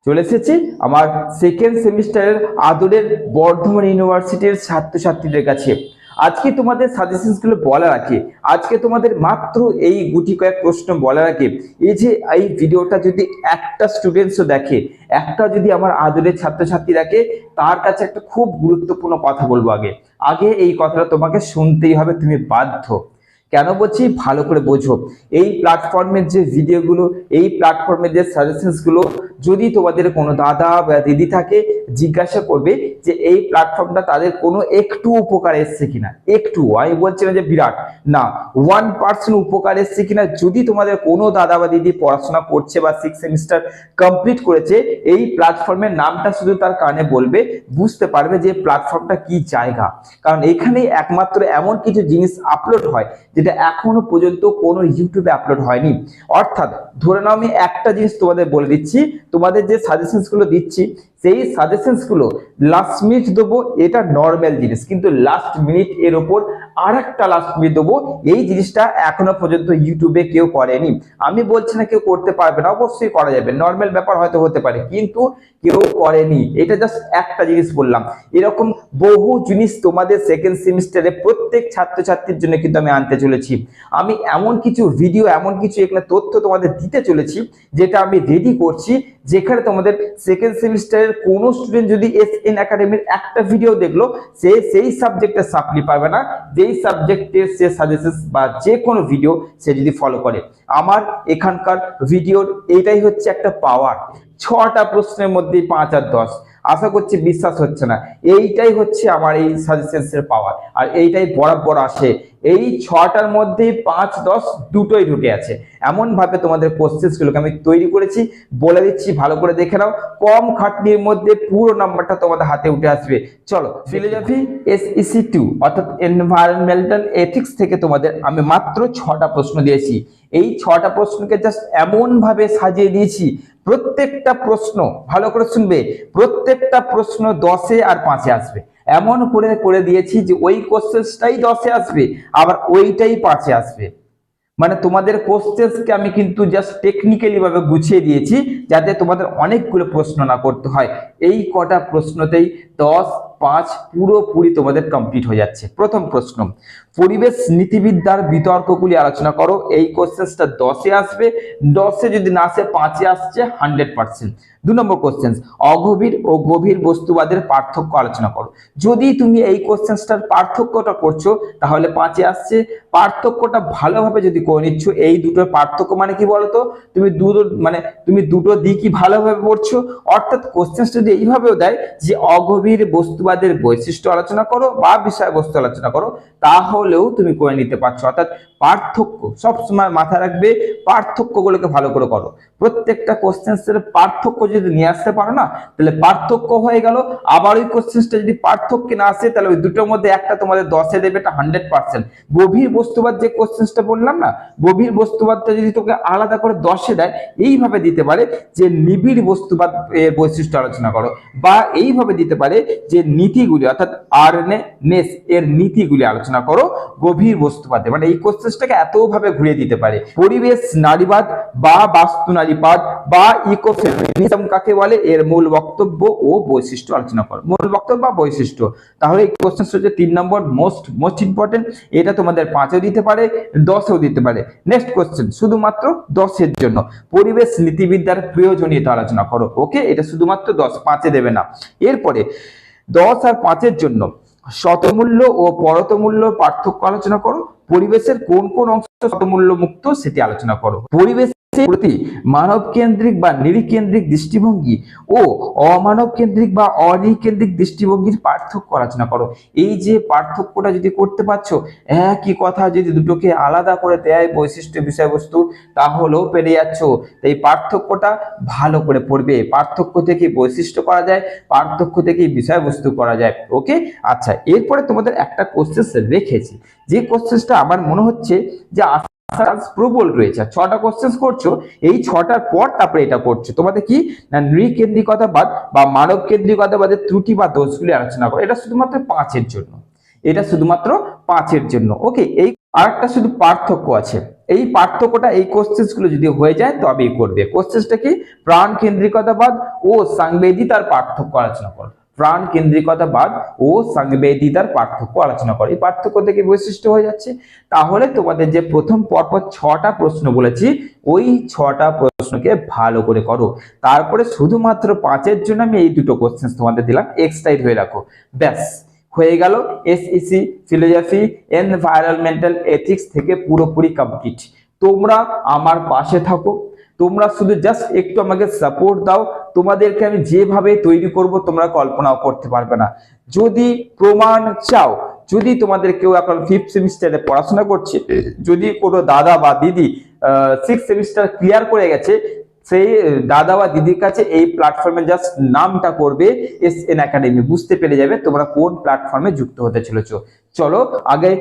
চলে এসেছি আমার সেকেন্ড সেমিস্টারের আদরের বর্ধমান ইউনিভার্সিটির ছাত্রছাত্রীদের কাছে। আজকে তোমাদের সাজেশনসগুলো বলার আগে, আজকে তোমাদের মাত্র এই গুটি কয়েক প্রশ্ন বলার আগে, এই যে এই ভিডিওটা যদি একটা স্টুডেন্টসও দেখে, একটা যদি আমার আদরের ছাত্রছাত্রী দেখে, তার কাছে একটা খুব গুরুত্বপূর্ণ কথা বলবো। আগে আগে এই কথাটা তোমাকে শুনতেই হবে, তুমি বাধ্য। কেন বলছি ভালো করে বোঝো। এই প্ল্যাটফর্মের যে ভিডিওগুলো, এই প্ল্যাটফর্মের যে সাজেশনসগুলো, যদি তোমাদের কোনো দাদা বা দিদি থাকে, জিজ্ঞাসা করবে যে এই প্ল্যাটফর্মটা তাদের কোনো একটু উপকার এসছে কিনা। একটু, আমি বলছি না যে বিরাট, না, 1% উপকার এসছে কিনা। যদি তোমাদের কোনো দাদা বা দিদি পড়াশোনা করছে বা 6 সেমিস্টার কমপ্লিট করেছে, এই প্ল্যাটফর্মের নামটা শুধু তার কানে বলবে, বুঝতে পারবে যে প্ল্যাটফর্মটা কি জায়গা। কারণ এখানে একমাত্র এমন কিছু জিনিস আপলোড হয় যেটা এখনো পর্যন্ত কোনো ইউটিউবে আপলোড হয়নি। অর্থাৎ ধরে নাও আমি একটা জিনিস তোমাদের বলে দিচ্ছি, তোমাদের যে সাজেশনস গুলো দিচ্ছি, সেই সাজেশনস গুলো লাস্ট মিনিট দেবো, এটা নর্মাল জিনিস, কিন্তু লাস্ট মিনিট এর ওপর আর একটা লাস্ট মিনিট দেবো, এই জিনিসটা এখনো পর্যন্ত ইউটিউবে কেউ করেনি। আমি বলছি না কেউ করতে পারবে না, অবশ্যই করা যাবে, নর্মাল ব্যাপার হয়তো হতে পারে, কিন্তু কেউ করেনি। এটা জাস্ট একটা জিনিস বললাম। এরকম বহু জিনিস তোমাদের সেকেন্ড সেমিস্টারে প্রত্যেক ছাত্রছাত্রীর জন্য কিন্তু আমি আনতে চলেছি। আমি এমন কিছু ভিডিও, এমন কিছু এখানে তথ্য তোমাদের দিতে চলেছি, যেটা আমি রেডি করছি, যেখানে তোমাদের সেকেন্ড সেমিস্টারের কোনো স্টুডেন্ট যদি এসএন একাডেমির একটা ভিডিও দেখলো, সে সেই সাবজেক্টের সাপ্লি পাবে না, যেই সাবজেক্টের সে সাজেশন বা যে কোনো ভিডিও সে যদি ফলো করে। আমার এখানকার ভিডিওর এটাই হচ্ছে একটা পাওয়ার। 6টা প্রশ্নের মধ্যে 5 আর 10, আশা করছি বিশ্বাস হচ্ছে না, এইটাই হচ্ছে আমার এই সাজেশনসের পাওয়ার। আর এইটাই বরাবর আসে, এই 6টার মধ্যে 5, 10 দুটোই ঢুকে আছে। এমন ভাবে তোমাদের কোশ্চেনগুলোকে আমি তৈরি করেছি, বলে দিচ্ছি, ভালো করে দেখে নাও। কম খাটনির মধ্যে পুরো নাম্বারটা তোমাদের হাতে উঠে আসবে। চলো, ফিলোজফি SEC 2 অর্থাৎ এনভায়রনমেন্টাল এথিক্স থেকে তোমাদের আমি মাত্র 6টা প্রশ্ন দিয়েছি। এই 6টা প্রশ্নকে জাস্ট এমন ভাবে সাজিয়ে দিয়েছি, প্রত্যেকটা প্রশ্ন ভালো করে শুনবে, প্রত্যেকটা প্রশ্ন 10-এ আর 5-এ আসবে। এমন করে করে দিয়েছি যে ওই কোশ্চেনটাই 10-এ আসবে, আবার ওইটাই 5-এ আসবে। মানে তোমাদের কোশ্চেনকে আমি কিন্তু জাস্ট টেকনিক্যালি ভাবে গুছিয়ে দিয়েছি, যাতে তোমাদের অনেকগুলো প্রশ্ন না করতে হয়। এই কটা প্রশ্নতেই 10, 5 পুরোপুরি তোমাদের কমপ্লিট হয়ে যাচ্ছে। প্রথম প্রশ্ন, পরিবেশ নীতিবিদ্যার বিতর্কগুলি আলোচনা করো। এই কোশ্চেনটা 10-এ আসবে, 10-এ যদি না আসে 5-এ আসছে 100%। 2 নম্বর কোশ্চেন, অগভীর ও গভীর বস্তুবাদের পার্থক্য আলোচনা করো। যদি তুমি এই কোশ্চেনটার পার্থক্যটা করছো, তাহলে 5-এ আসছে। পার্থক্যটা ভালোভাবে যদি করে নিচ্ছ, এই দুটোর পার্থক্য মানে কি বলতো, তুমি দুটো দিকই ভালোভাবে পড়ছো। অর্থাৎ কোশ্চেন যদি এইভাবেও দেয় যে অগভীর বস্তুবাদের বৈশিষ্ট্য আলোচনা করো বা বিষয়বস্তু আলোচনা করো, তাহলেও তুমি করে নিতে পারছো। অর্থাৎ পার্থক্য সবসময় মাথায় রাখবে, পার্থক্যগুলোকে ভালো করে করো। প্রত্যেকটা কোশ্চেনের পার্থক্য যদি নিয়ে আসতে পারো না, তাহলে পার্থক্য হয়ে গেল। আবার ওই কোশ্চেনটা যদি পার্থক্য না আসে, তাহলে ওই দুটোর মধ্যে একটা তোমাদের 10-এ দেবে, এটা 100%। গভীর বস্তুবাদ যে কোশ্চেনটা বললাম না, গভীর বস্তুবাদটা যদি তোকে আলাদা করে 10-এ দেয়, এইভাবে দিতে পারে যে নিবিড় বস্তুবাদ এর বৈশিষ্ট্য আলোচনা করো, বা এইভাবে দিতে পারে যে নীতিগুলি অর্থাৎ আর্নেস এর নীতিগুলি আলোচনা করো গভীর বস্তুবাদে। মানে এই কোশ্চেনটাকে এতভাবে ঘুরিয়ে দিতে পারে। পরিবেশ নারীবাদ বা বাস্তু নারীবাদ বা ইকোফেমিনিজম কাকে বলে, এর মূল বক্তব্য ও বৈশিষ্ট্য আলোচনা করো। মূল বক্তব্য বা বৈশিষ্ট্য। তাহলে এই কোশ্চেনটা হচ্ছে 3 নম্বর মোস্ট ইম্পর্টেন্ট। এটা তোমাদের 5-এও দিতে পারে, 10-এও দিতে পারে। নেক্সট কোশ্চেন, শুধুমাত্র 10-এর জন্য, পরিবেশ নীতিবিদ্যার প্রয়োজনীয়তা আলোচনা করো। ওকে, এটা শুধুমাত্র 10, 5-এ দেবে না। এরপরে 10 আর 5-এর জন্য শতমূল্য ও পরতমূল্য পার্থক্য আলোচনা করো। পরিবেশের কোন কোন অংশ শতমূল্য মুক্ত সেটি আলোচনা করো। পরিবেশ প্রতি মানব কেন্দ্রিক বা নিরিকেন্দ্রিক দৃষ্টিভঙ্গি ও অমানব কেন্দ্রিক বা অনিকেন্দ্রিক দৃষ্টিভঙ্গির পার্থক্য আলোচনা করো। এই যে পার্থক্যটা যদি করতে পারছো, একই কথা যদি দুটোকে আলাদা করে দেয় বৈশিষ্ট্য বিষয়বস্তু, তাহলেও পেরে যাচ্ছ। এই পার্থক্যটা ভালো করে পড়বে। পার্থক্য থেকে বৈশিষ্ট্য করা যায়, পার্থক্য থেকে বিষয়বস্তু করা যায়। ওকে, আচ্ছা, এরপরে তোমাদের একটা কোশ্চেন রেখেছি, যে কোশ্চেনটা আমার মনে হচ্ছে যে প্রবল রয়েছে। 6টা কোশ্চেন করছো, এই 6টার পর তারপরে এটা করছো। তোমাদের কি না, নৃকেন্দ্রিকতাবাদ বা মানব কেন্দ্রিকতাবাদের ত্রুটি বা দোষগুলি আলোচনা করো। এটা শুধুমাত্র 5-এর জন্য, এটা শুধুমাত্র 5-এর জন্য। ওকে, এই আর একটা শুধু পার্থক্য আছে, এই পার্থক্যটা এই কোশ্চেন্স গুলো যদি হয়ে যায় তবেই করবে। কোশ্চেন্সটা কি? প্রাণ কেন্দ্রিকতাবাদ ও সাংবেদিতার পার্থক্য আলোচনা করো। প্রাণ কেন্দ্রিকতাবাদ ও সাংবেদিতার পার্থক্য আলোচনা করো। এই পার্থক্য থেকে বৈশিষ্ট্য হয়ে যাচ্ছে। তাহলে তোমাদের যে প্রথম পরপর 6টা প্রশ্ন বলেছি, ওই 6টা প্রশ্নকে ভালো করে করো। তারপরে শুধুমাত্র 5-এর জন্য আমি এই দুটো কোশ্চেন্স তোমাদের দিলাম, এক্সট্রাই ধরে রাখো, ব্যাস হয়ে গেল। এসইসি ফিলোসফি এনভায়রনমেন্টাল এথিক্স থেকে পুরোপুরি কমপ্লিট। তোমরা আমার পাশে থাকো, তোমরা শুধু জাস্ট একটু আমাকে সাপোর্ট দাও। তোমাদেরকে আমি যেভাবে তৈরি করব তোমরা কল্পনাও করতে পারবে না। যদি প্রমাণ চাও, যদি তোমাদের কেউ এখন 5th সেমিস্টারে পড়াশোনা করছে, যদি কোনো দাদা বা দিদি 6th সেমিস্টার ক্লিয়ার করে গেছে, সেই দাদা বা দিদির কাছে এই প্ল্যাটফর্মে জাস্ট নামটা করবে এসএন একাডেমি, বুঝতে পেরে যাবে তোমরা কোন প্ল্যাটফর্মে যুক্ত হতে চলেছো। চলো আগে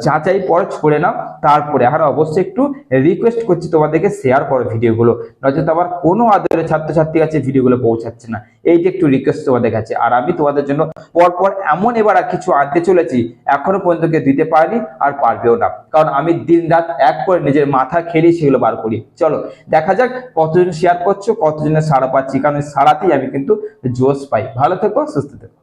যাচাই পরখ করে নাও, তারপরে আর অবশ্যই একটু রিকোয়েস্ট করছি তোমাদেরকে শেয়ার করো ভিডিওগুলো, নয়তো আমার কোনো আদরের ছাত্রছাত্রীর কাছে ভিডিওগুলো পৌঁছাচ্ছে না। এইটা একটু রিকোয়েস্ট তোমাদের কাছে। আর আমি তোমাদের জন্য পরপর এমন এবার কিছু আনতে চলেছি, এখনো পর্যন্ত কেউ দিতে পারেনি আর পারবেও না, কারণ আমি দিন রাত এক করে নিজের মাথা খেলিয়ে সেগুলো বার করি। চলো দেখা যাক কতজন শেয়ার করছো, কতজনের সাড়া পাচ্ছি, কারণ সাড়াতেই আমি কিন্তু জোশ পাই। ভালো থেকো, সুস্থ থেকো।